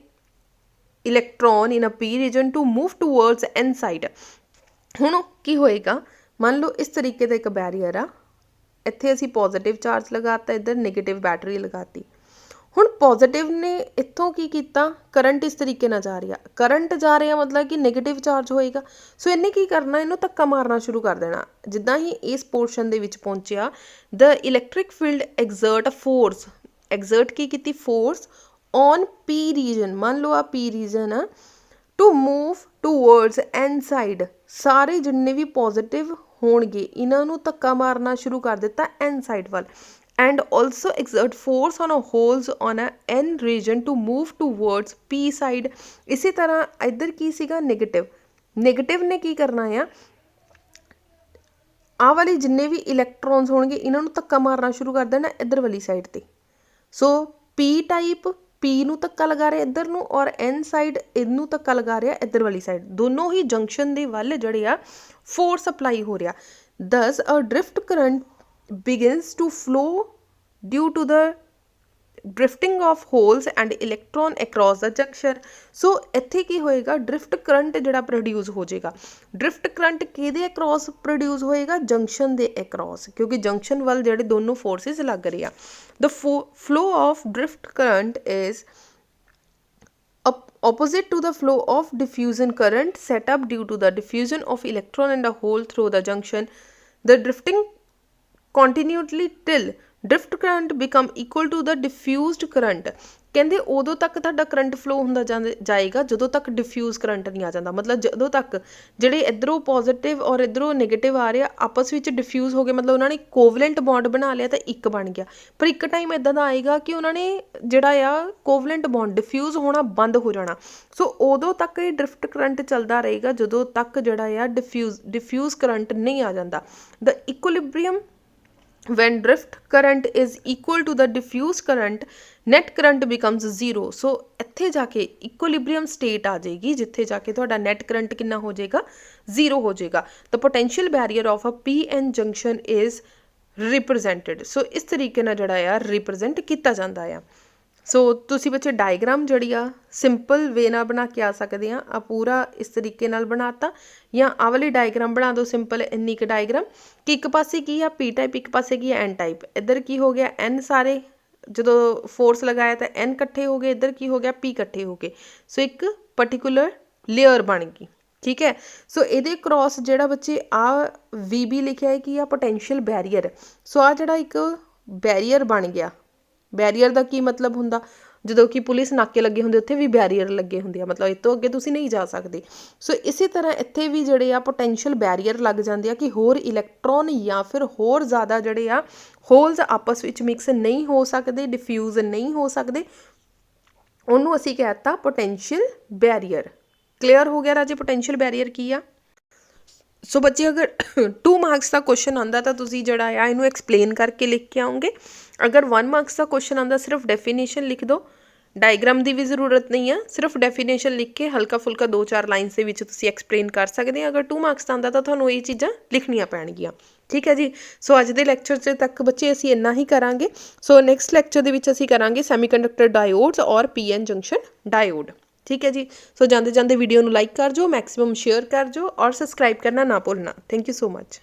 electron in a p region to move towards n side. ਹੁਣ ਕੀ ਹੋਏਗਾ, ਮੰਨ ਲਓ ਇਸ ਤਰੀਕੇ ਦਾ ਇੱਕ ਬੈਰੀਅਰ ਆ, ਇੱਥੇ ਅਸੀਂ ਪੋਜ਼ਿਟਿਵ ਚਾਰਜ ਲਗਾਤਾ, ਇੱਧਰ ਨੈਗੇਟਿਵ ਬੈਟਰੀ ਲਗਾਤੀ। ਹੁਣ ਪੋਜ਼ਿਟਿਵ ਨੇ ਇੱਥੋਂ ਕੀ ਕੀਤਾ, ਕਰੰਟ ਇਸ ਤਰੀਕੇ ਨਾਲ ਜਾ ਰਿਹਾ, ਕਰੰਟ ਜਾ ਰਿਹਾ ਮਤਲਬ ਕਿ ਨੈਗੇਟਿਵ ਚਾਰਜ ਹੋਏਗਾ। ਸੋ ਇਹਨੇ ਕੀ ਕਰਨਾ, ਇਹਨੂੰ ਧੱਕਾ ਮਾਰਨਾ ਸ਼ੁਰੂ ਕਰ ਦੇਣਾ। ਜਿੱਦਾਂ ਹੀ ਇਸ ਪੋਰਸ਼ਨ ਦੇ ਵਿੱਚ ਪਹੁੰਚਿਆ, the electric field exert force, exert ਕੀ ਕੀਤੀ, ਫੋਰਸ ਔਨ ਪੀ ਰੀਜਨ, ਮੰਨ ਲਓ ਆ ਪੀ ਰੀਜਨ ਆ, to move towards n side, ਸਾਰੇ ਜਿੰਨੇ ਵੀ ਪੋਜ਼ਿਟਿਵ ਹੋਣਗੇ ਇਹਨਾਂ ਨੂੰ ਧੱਕਾ ਮਾਰਨਾ ਸ਼ੁਰੂ ਕਰ ਦਿੱਤਾ ਐਨ ਸਾਈਡ ਵੱਲ। And also exert force on holes on N region to move towards P side. ਇਸੇ ਤਰ੍ਹਾਂ ਇੱਧਰ ਕੀ ਸੀਗਾ, ਨੈਗੇਟਿਵ, ਨੈਗੇਟਿਵ ਨੇ ਕੀ ਕਰਨਾ ਆ, ਆਹ ਵਾਲੇ ਜਿੰਨੇ ਵੀ ਇਲੈਕਟ੍ਰੋਨਸ ਹੋਣਗੇ ਇਹਨਾਂ ਨੂੰ ਧੱਕਾ ਮਾਰਨਾ ਸ਼ੁਰੂ ਕਰ ਦੇਣਾ ਇੱਧਰ ਵਾਲੀ ਸਾਈਡ 'ਤੇ। ਸੋ ਪੀ ਟਾਈਪ ਪੀ ਨੂੰ ਧੱਕਾ ਲਗਾ ਰਿਹਾ ਇੱਧਰ ਨੂੰ, ਔਰ ਐਨ ਸਾਈਡ ਇਹਨੂੰ ਧੱਕਾ ਲਗਾ ਰਿਹਾ ਇੱਧਰ ਵਾਲੀ ਸਾਈਡ, ਦੋਨੋਂ ਹੀ ਜੰਕਸ਼ਨ ਦੇ ਵੱਲ ਜਿਹੜੇ ਆ ਫੋਰਸ ਅਪਲਾਈ ਹੋ ਰਿਹਾ। Thus a drift current begins to flow due to the drifting of holes and electron across the junction. So ਇੱਥੇ ਕੀ ਹੋਏਗਾ, ਡ੍ਰਿਫਟ ਕਰੰਟ ਜਿਹੜਾ ਪ੍ਰੋਡਿਊਸ ਹੋ ਜਾਏਗਾ। ਡ੍ਰਿਫਟ ਕਰੰਟ ਕਿਹਦੇ ਅਕ੍ਰੋਸ ਪ੍ਰੋਡਿਊਸ ਹੋਏਗਾ, ਜੰਕਸ਼ਨ ਦੇ ਅਕ੍ਰੋਸ, ਕਿਉਂਕਿ ਜੰਕਸ਼ਨ ਵੱਲ ਜਿਹੜੇ ਦੋਨੋਂ ਫੋਰਸਿਸ ਲੱਗ ਰਹੇ ਆ। The flow of drift current is opposite to the flow of diffusion current set up due to the diffusion of electron and a hole through the junction. The drifting continually till drift current become equal to the diffused current. ਕਹਿੰਦੇ ਉਦੋਂ ਤੱਕ ਤੁਹਾਡਾ current flow ਹੁੰਦਾ ਜਾਏਗਾ ਜਦੋਂ ਤੱਕ defuse current ਨਹੀਂ ਆ ਜਾਂਦਾ, ਮਤਲਬ ਜਦੋਂ ਤੱਕ ਜਿਹੜੇ ਇੱਧਰੋਂ ਪੋਜ਼ਿਟਿਵ ਔਰ ਇੱਧਰੋਂ ਨੈਗੇਟਿਵ ਆ ਰਹੇ ਆ ਆਪਸ ਵਿੱਚ ਡਿਫਿਊਜ਼ ਹੋ ਗਏ, ਮਤਲਬ ਉਹਨਾਂ ਨੇ ਕੋਵਲੈਂਟ ਬੌਂਡ ਬਣਾ ਲਿਆ ਤਾਂ ਇੱਕ ਬਣ ਗਿਆ। ਪਰ ਇੱਕ ਟਾਈਮ ਇੱਦਾਂ ਦਾ ਆਏਗਾ ਕਿ ਉਹਨਾਂ ਨੇ ਜਿਹੜਾ ਆ ਕੋਵਲੈਂਟ ਬੌਂਡ ਡਿਫਿਊਜ਼ ਹੋਣਾ ਬੰਦ ਹੋ ਜਾਣਾ। ਸੋ ਉਦੋਂ ਤੱਕ ਇਹ ਡ੍ਰਿਫਟ ਕਰੰਟ ਚੱਲਦਾ ਰਹੇਗਾ ਜਦੋਂ ਤੱਕ ਜਿਹੜਾ ਆ ਡਿਫਿਊਜ਼ ਕਰੰਟ ਨਹੀਂ ਆ ਜਾਂਦਾ। ਦ ਇਕੁਇਲਿਬਰੀਅਮ when drift current is equal to the diffuse current, net current becomes zero. So ਇੱਥੇ ਜਾ ਕੇ equilibrium state ਆ ਜਾਏਗੀ ਜਿੱਥੇ ਜਾ ਕੇ ਤੁਹਾਡਾ net current ਕਿੰਨਾ ਹੋ ਜਾਏਗਾ, ਜ਼ੀਰੋ ਹੋ ਜਾਏਗਾ। The potential barrier of a PN junction is represented. So ਇਸ ਤਰੀਕੇ ਨਾਲ ਜਿਹੜਾ ਆ represent ਕੀਤਾ ਜਾਂਦਾ ਆ। ਸੋ ਤੁਸੀਂ ਬੱਚੇ ਡਾਇਗਰਾਮ ਜਿਹੜੀ ਆ ਸਿੰਪਲ ਵੇ ਨਾਲ ਬਣਾ ਕੇ ਆ ਸਕਦੇ ਆ। ਆ ਪੂਰਾ ਇਸ ਤਰੀਕੇ ਨਾਲ ਬਣਾਤਾ, ਜਾਂ ਆਹ ਵਾਲੀ ਡਾਇਗਰਾਮ ਬਣਾ ਦਿਓ ਸਿੰਪਲ ਇੰਨੀ ਕੁ ਡਾਇਗਰਾਮ ਕਿ ਇੱਕ ਪਾਸੇ ਕੀ ਆ ਪੀ ਟਾਈਪ, ਇੱਕ ਪਾਸੇ ਕੀ ਆ ਐਨ ਟਾਈਪ। ਇੱਧਰ ਕੀ ਹੋ ਗਿਆ, ਐਨ ਸਾਰੇ ਜਦੋਂ ਫੋਰਸ ਲਗਾਇਆ ਤਾਂ ਐਨ ਇਕੱਠੇ ਹੋ ਗਏ, ਇੱਧਰ ਕੀ ਹੋ ਗਿਆ ਪੀ ਇਕੱਠੇ ਹੋ ਗਏ। ਸੋ ਇੱਕ ਪਰਟੀਕੂਲਰ ਲੇਅਰ ਬਣ ਗਈ, ਠੀਕ ਹੈ। ਸੋ ਇਹਦੇ ਕ੍ਰੋਸ ਜਿਹੜਾ ਬੱਚੇ ਆ VB ਲਿਖਿਆ ਹੈ ਕਿ ਆ ਪੋਟੈਂਸ਼ੀਅਲ ਬੈਰੀਅਰ। ਸੋ ਆ ਜਿਹੜਾ ਇੱਕ ਬੈਰੀਅਰ ਬਣ ਗਿਆ, ਬੈਰੀਅਰ ਦਾ ਕੀ ਮਤਲਬ ਹੁੰਦਾ, ਜਦੋਂ ਕਿ ਪੁਲਿਸ ਨਾਕੇ ਲੱਗੇ ਹੁੰਦੇ ਉੱਥੇ ਵੀ ਬੈਰੀਅਰ ਲੱਗੇ ਹੁੰਦੇ ਆ, ਮਤਲਬ ਇਹ ਤੋਂ ਅੱਗੇ ਤੁਸੀਂ ਨਹੀਂ ਜਾ ਸਕਦੇ। ਸੋ ਇਸੇ ਤਰ੍ਹਾਂ ਇੱਥੇ ਵੀ ਜਿਹੜੇ ਆ ਪੋਟੈਂਸ਼ੀਅਲ ਬੈਰੀਅਰ ਲੱਗ ਜਾਂਦੇ ਆ ਕਿ ਹੋਰ ਇਲੈਕਟ੍ਰੋਨ ਜਾਂ ਫਿਰ ਹੋਰ ਜ਼ਿਆਦਾ ਜਿਹੜੇ ਆ ਹੋਲਸ ਆਪਸ ਵਿੱਚ ਮਿਕਸ ਨਹੀਂ ਹੋ ਸਕਦੇ, ਡਿਫਿਊਜ਼ ਨਹੀਂ ਹੋ ਸਕਦੇ, ਉਹਨੂੰ ਅਸੀਂ ਕਹਿ ਦਿੱਤਾ ਪੋਟੈਂਸ਼ੀਅਲ ਬੈਰੀਅਰ। ਕਲੀਅਰ ਹੋ ਗਿਆ ਰਾਜੇ ਪੋਟੈਂਸ਼ੀਅਲ ਬੈਰੀਅਰ ਕੀ ਆ। ਸੋ ਬੱਚੇ ਅਗਰ 2 ਮਾਰਕਸ ਦਾ ਕੁਐਸਚਨ ਆਉਂਦਾ ਤਾਂ ਤੁਸੀਂ ਜਿਹੜਾ ਆ ਇਹਨੂੰ ਐਕਸਪਲੇਨ ਕਰਕੇ ਲਿਖ ਕੇ ਆਓਗੇ। ਅਗਰ 1 ਮਾਰਕਸ ਦਾ ਕੁਐਸਚਨ ਆਉਂਦਾ ਸਿਰਫ ਡੈਫੀਨੇਸ਼ਨ ਲਿਖ ਦਿਓ, ਡਾਇਗਰਾਮ ਦੀ ਵੀ ਜ਼ਰੂਰਤ ਨਹੀਂ ਆ, ਸਿਰਫ ਡੈਫੀਨੇਸ਼ਨ ਲਿਖ ਕੇ ਹਲਕਾ ਫੁਲਕਾ 2-4 ਲਾਈਨਸ ਦੇ ਵਿੱਚ ਤੁਸੀਂ ਐਕਸਪਲੇਨ ਕਰ ਸਕਦੇ ਆ। ਅਗਰ 2 ਮਾਰਕਸ ਦਾ ਆਉਂਦਾ ਤਾਂ ਤੁਹਾਨੂੰ ਇਹ ਚੀਜ਼ਾਂ ਲਿਖਣੀਆਂ ਪੈਣਗੀਆਂ, ਠੀਕ ਹੈ ਜੀ। ਸੋ ਅੱਜ ਦੇ ਲੈਕਚਰ 'ਚ ਤੱਕ ਬੱਚੇ ਅਸੀਂ ਇੰਨਾ ਹੀ ਕਰਾਂਗੇ। ਸੋ ਨੈਕਸਟ ਲੈਕਚਰ ਦੇ ਵਿੱਚ ਅਸੀਂ ਕਰਾਂਗੇ ਸੈਮੀਕੰਡਕਟਰ ਡਾਇਓਡਸ ਔਰ PN ਜੰਕਸ਼ਨ ਡਾਇਓਡ। ठीक है जी। सो जाते जाते वीडियो ਨੂੰ ਲਾਈਕ ਕਰ ਜੋ, मैक्सिमम शेयर कर जो और सब्सक्राइब करना ना भूलना। Thank you so much.